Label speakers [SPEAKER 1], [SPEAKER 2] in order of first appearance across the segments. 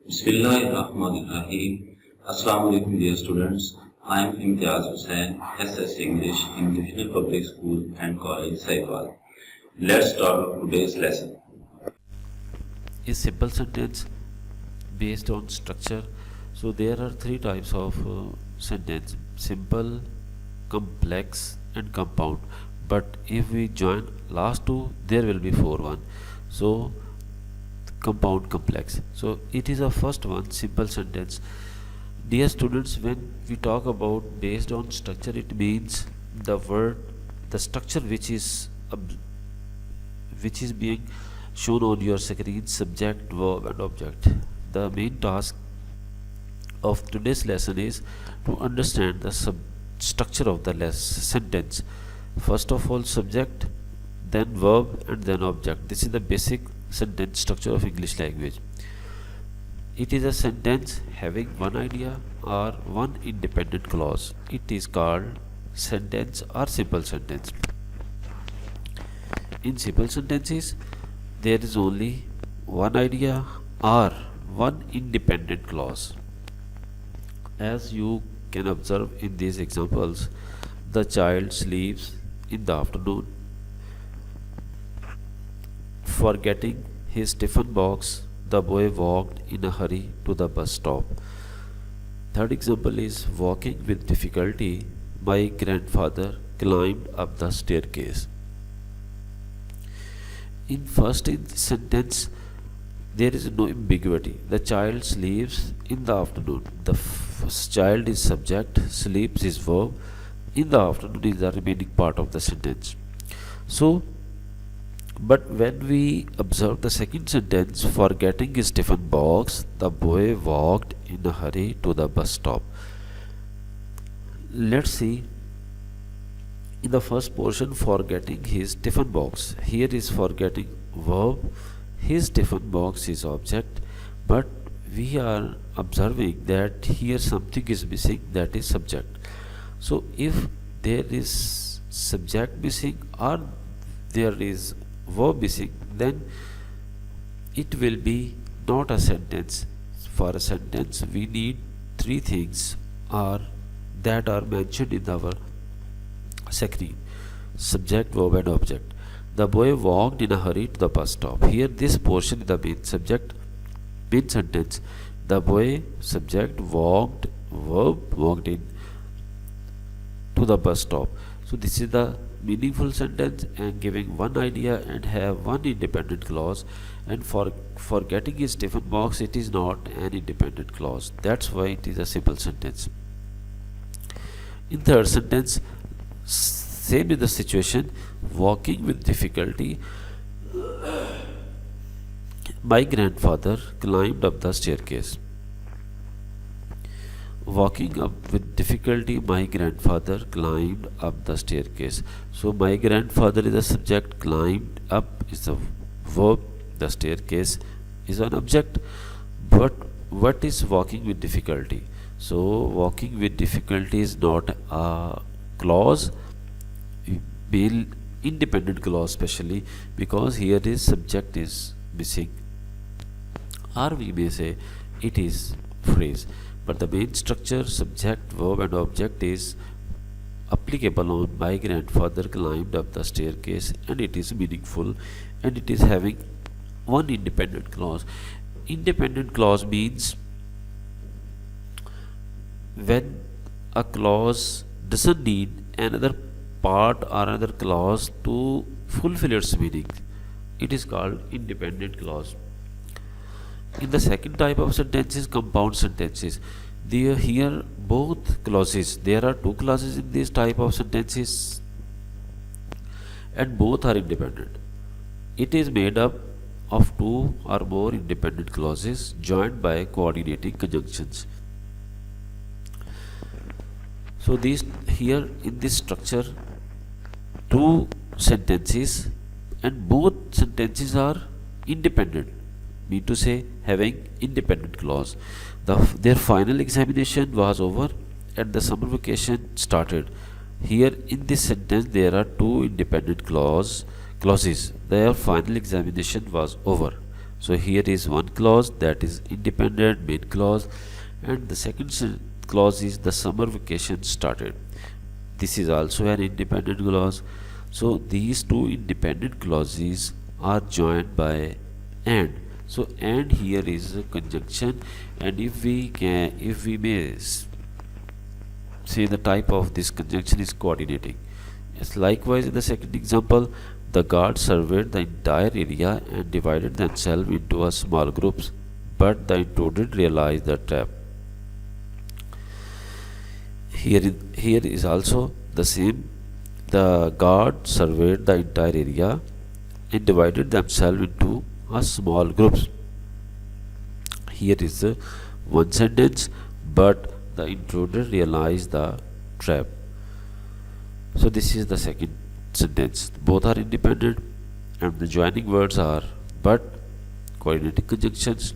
[SPEAKER 1] Bismillahirrahmanirrahim. Assalamu alaikum dear students. I am Imtiaz Hussain, SS English in Divisional Public School and College, Sahiwal. Let's start today's lesson.
[SPEAKER 2] A simple sentence based on structure. So there are three types of sentence: simple, complex and compound. But if we join last two, there will be one. So compound, complex. So it is a first one, simple sentence. Dear students, when we talk about based on structure, it means the structure which is being shown on your screen: subject, verb and object. The main task of today's lesson is to understand the structure of the sentence. First of all, subject, then verb and then object. This is the basic sentence structure of English language. It is a sentence having one idea or one independent clause. It is called sentence or simple sentence. In simple sentences, there is only one idea or one independent clause. As you can observe in these examples, the child sleeps in the afternoon. Forgetting his tiffin box, the boy walked in a hurry to the bus stop. Third example is walking with difficulty. My grandfather climbed up the staircase. In first sentence, there is no ambiguity. The child sleeps in the afternoon. The child is subject, sleeps is verb, in the afternoon is the remaining part of the sentence. So, but when we observe the second sentence, forgetting his tiffin box, the boy walked in a hurry to the bus stop. Let's see. In the first portion, forgetting his tiffin box. Here is forgetting verb, his tiffin box is object, but we are observing that here something is missing, that is subject. So if there is subject missing or there is verb missing, then it will be not a sentence. For a sentence, we need three things that are mentioned in our screen: subject, verb and object. The boy walked in a hurry to the bus stop. Here this portion is the main subject, main sentence. The boy, subject, walked, verb, walked in to the bus stop. So this is the meaningful sentence and giving one idea and have one independent clause. And for forgetting his tiffin box, it is not an independent clause. That's why it is a simple sentence. In third sentence, same is the situation: walking with difficulty, my grandfather climbed up the staircase. Walking up with difficulty, my grandfather climbed up the staircase. So my grandfather is the subject, climbed up is the verb, the staircase is an object. But what is walking with difficulty? So walking with difficulty is not a clause, independent clause, especially because here is subject is missing, or we may say it is phrase. But the main structure, subject, verb and object, is applicable on my grandfather climbed up the staircase, and it is meaningful and it is having one independent clause. Independent clause means when a clause doesn't need another part or another clause to fulfill its meaning. It is called independent clause. In the second type of sentences, compound sentences. Here both clauses, there are two clauses in this type of sentences and both are independent. It is made up of two or more independent clauses joined by coordinating conjunctions. So these here in this structure, two sentences and both sentences are independent, mean to say having independent clause. Their final examination was over and the summer vacation started. Here in this sentence there are two independent clauses. Their final examination was over. So here is one clause, that is independent main clause, and the second clause is the summer vacation started. This is also an independent clause. So these two independent clauses are joined by and. So and here is a conjunction, and if we may say the type of this conjunction is coordinating. Yes, likewise in the second example, the guards surveyed the entire area and divided themselves into a small groups, but the intruder realized the trap. Here is also the same. The guard surveyed the entire area and divided themselves into a small groups. Here is one sentence, but the intruder realized the trap. So this is the second sentence. Both are independent, and the joining words are but, coordinating conjunctions.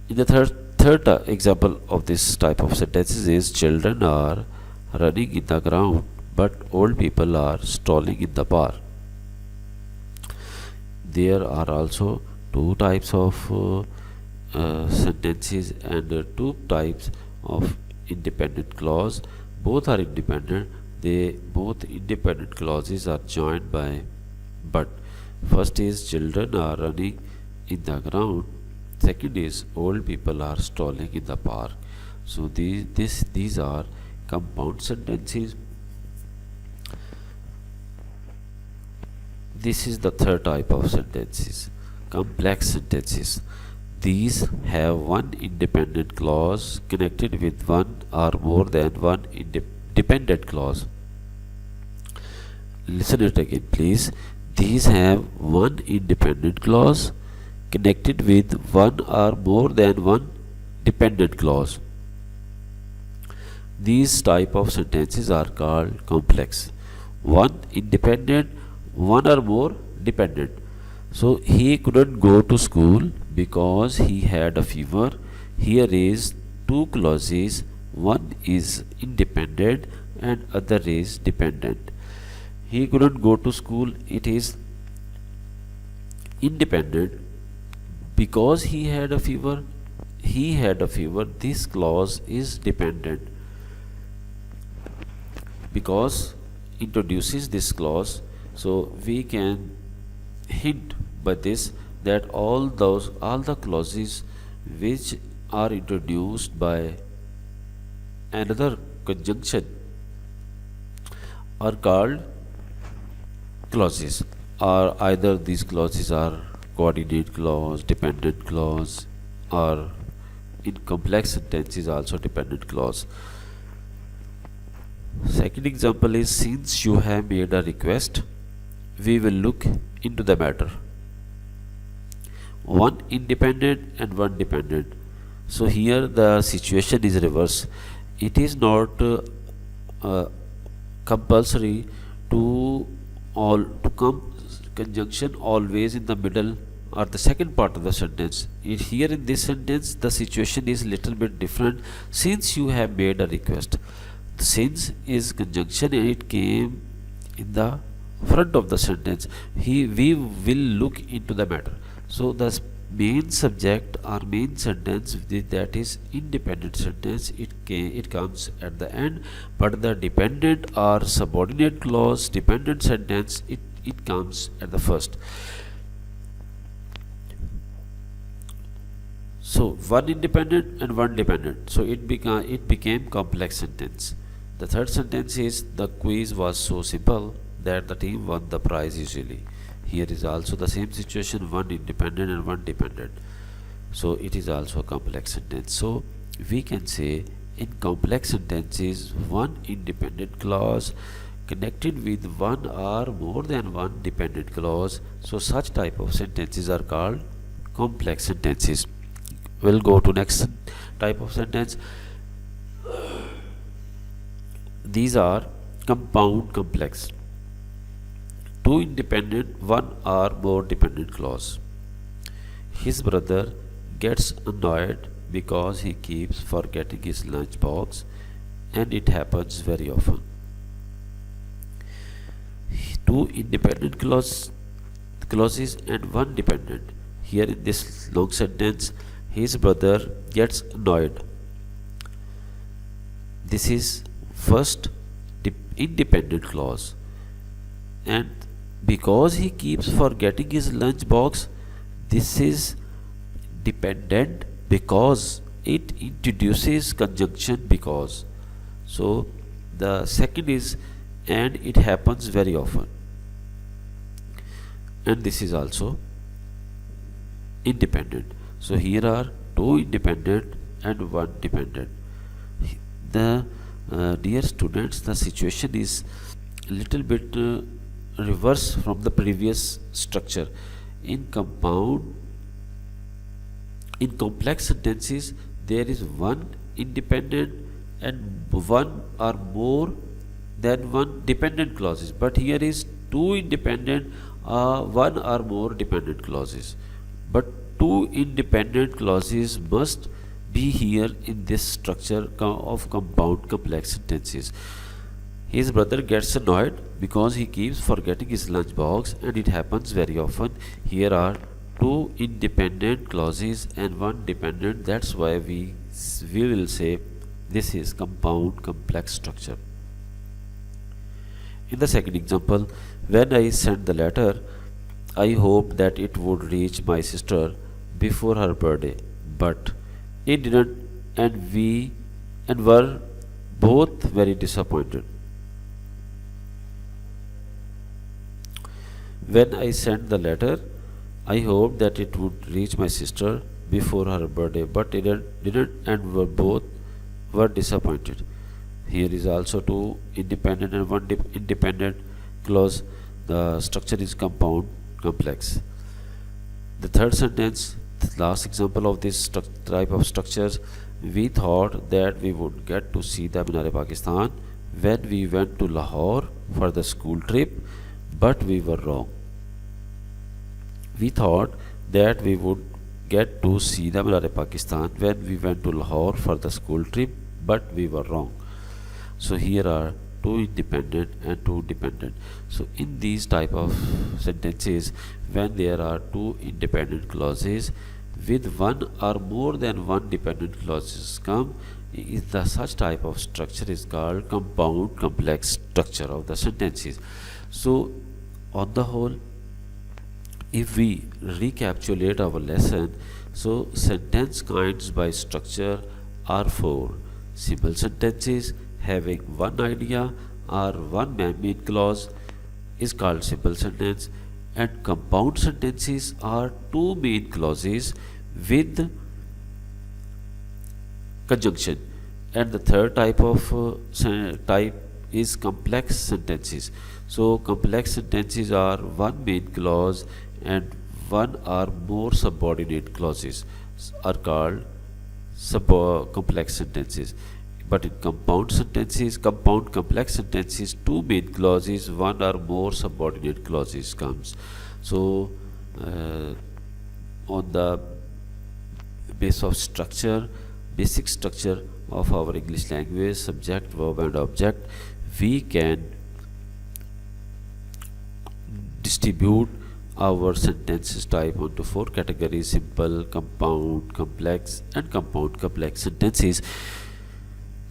[SPEAKER 2] In the third example of this type of sentences is children are running in the ground, but old people are strolling in the park. There are also two types of sentences and two types of independent clause. Both are independent. Both independent clauses are joined by but. First is children are running in the ground. Second is old people are strolling in the park. So these are compound sentences. This is the third type of sentences, complex sentences. These have one independent clause connected with one or more than one dependent clause. Listen it again, please. These have one independent clause connected with one or more than one dependent clause. These type of sentences are called complex. One independent, one or more dependent. So he couldn't go to school because he had a fever. Here is two clauses. One is independent and other is dependent. He couldn't go to school, it is independent. Because he had a fever, this clause is dependent. Because introduces this clause, so we can hint by this that all the clauses which are introduced by another conjunction are called clauses, or either these clauses are coordinate clause, dependent clause, or in complex sentences also dependent clause. Second example is, since you have made a request, we will look into the matter. One independent and one dependent. So here the situation is reverse. It is not compulsory to come conjunction always in the middle or the second part of the sentence. Here in this sentence the situation is little bit different. Since you have made a request, the since is conjunction and it came in the front of the sentence. We will look into the matter. So the main subject or main sentence, that is independent sentence, it comes at the end, but the dependent or subordinate clause dependent sentence, it comes at the first. So one independent and one dependent, so it became complex sentence. The third sentence is, the quiz was so simple that the team won the prize easily. Here is also the same situation, one independent and one dependent, so it is also a complex sentence. So we can say in complex sentences, one independent clause connected with one or more than one dependent clause. So such type of sentences are called complex sentences. We'll go to next type of sentence. These are compound complex. Two independent, one or more dependent clause. His brother gets annoyed because he keeps forgetting his lunchbox, and it happens very often. two independent clauses and one dependent. Here in this long sentence, his brother gets annoyed. This is first independent clause, and because he keeps forgetting his lunch box, this is dependent because it introduces conjunction because. So the second is and it happens very often, and this is also independent. So here are two independent and one dependent. The dear students, the situation is little bit reverse from the previous structure. In complex sentences, there is one independent and one or more than one dependent clauses, but here is two independent, one or more dependent clauses. But two independent clauses must be here in this structure of compound complex sentences. His brother gets annoyed because he keeps forgetting his lunchbox, and it happens very often. Here are two independent clauses and one dependent. That's why we will say this is compound complex structure. In the second example, when I sent the letter, I hoped that it would reach my sister before her birthday, but it didn't, and we were both very disappointed. When I sent the letter, I hoped that it would reach my sister before her birthday, but it didn't, and we both were disappointed. Here is also two independent and one independent clause. The structure is compound complex. The third sentence, the last example of this type of structures, we thought that we would get to see the Minar-e-Pakistan when we went to Lahore for the school trip, but we were wrong. We thought that we would get to see the Minar-e-Pakistan when we went to Lahore for the school trip, but we were wrong. So here are two independent and two dependent. So in these type of sentences, when there are two independent clauses with one or more than one dependent clauses come, is the such type of structure is called compound complex structure of the sentences. So on the whole, if we recapitulate our lesson, so sentence kinds by structure are four: simple sentences having one idea or one main clause is called simple sentence, and compound sentences are two main clauses with conjunction, and the third type of type is complex sentences. So complex sentences are one main clause and one or more subordinate clauses are called complex sentences. But in compound complex sentences, two main clauses, one or more subordinate clauses comes. So on the base of structure, basic structure of our English language, subject, verb and object, we can distribute our sentences type onto four categories: simple, compound, complex and compound complex sentences.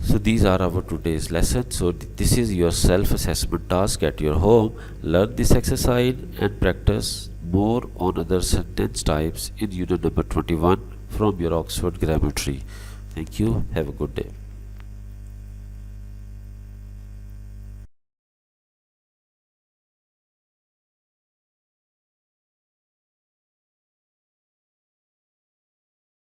[SPEAKER 2] So these are our today's lesson. So this is your self-assessment task at your home. Learn this exercise and practice more on other sentence types in unit number 21 from your Oxford Grammar Tree. Thank you. Have a good day.